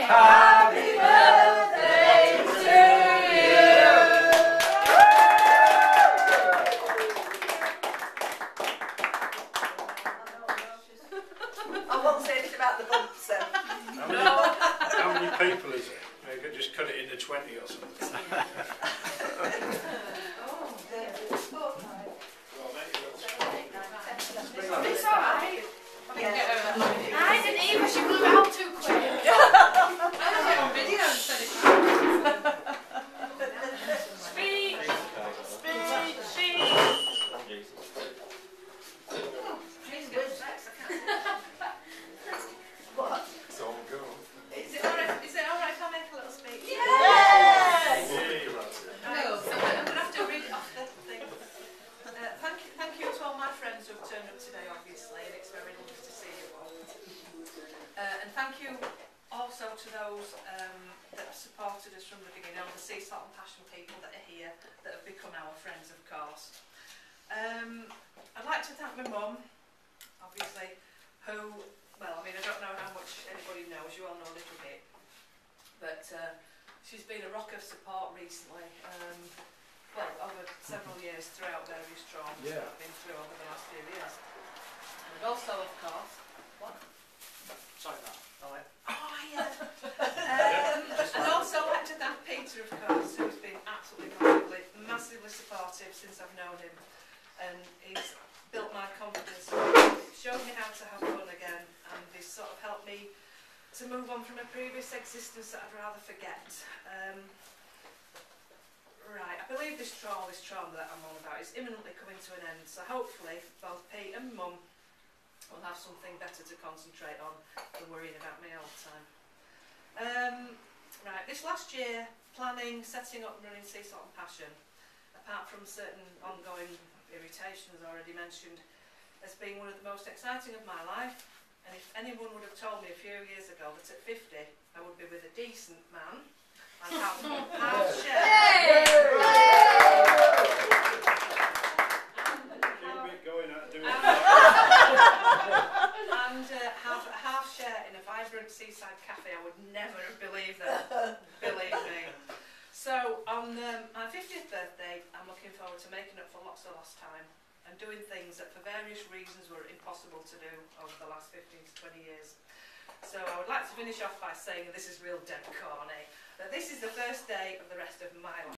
Happy birthday to you. I won't say anything about the bumps then. How many people is it? They could just cut it into 20 or something. It's alright. Yeah. I didn't either, she blew out too quick. I was on video and said it. Speech! Speech! Speech! She's good sex, I can't. What? It's all go. Is it alright if I make a little speech? Yes! No, I'm going to have to read it off the thing. Thank you to all my friends who have turned up today, obviously, and it's very lovely to see you all. And thank you also to those that have supported us from the beginning, all the Seasalt Passion people that are here, that have become our friends, of course. I'd like to thank my mum, obviously, who, well, I mean, I don't know how much anybody knows, you all know a little bit, but she's been a rock of support recently, well, over several years throughout various traumas that I've been through over the last few years. And also, of course, what? Sorry that. Oh, yeah. And also I'd like to thank Peter, of course, who's been absolutely massively supportive since I've known him. And he's built my confidence, showed me how to have fun again, and he's sort of helped me to move on from a previous existence that I'd rather forget. Right, I believe this trauma that I'm on about is imminently coming to an end, so hopefully both Pete and Mum will have something better to concentrate on than worrying about me all the time. Right, this last year, planning, setting up and running Seasalt Passion, apart from certain ongoing irritation, as already mentioned, has been one of the most exciting of my life. And if anyone would have told me a few years ago that at 50 I would be with a decent man and have half share. And have a half share in a vibrant seaside cafe, I would never have believed that, believe me. So on my 50th birthday, I'm looking forward to making up for lots of lost time and doing things that for various reasons were impossible to do over the last 15 to 20 years. So I would like to finish off by saying, and this is real dead corny, that this is the first day of the rest of my life.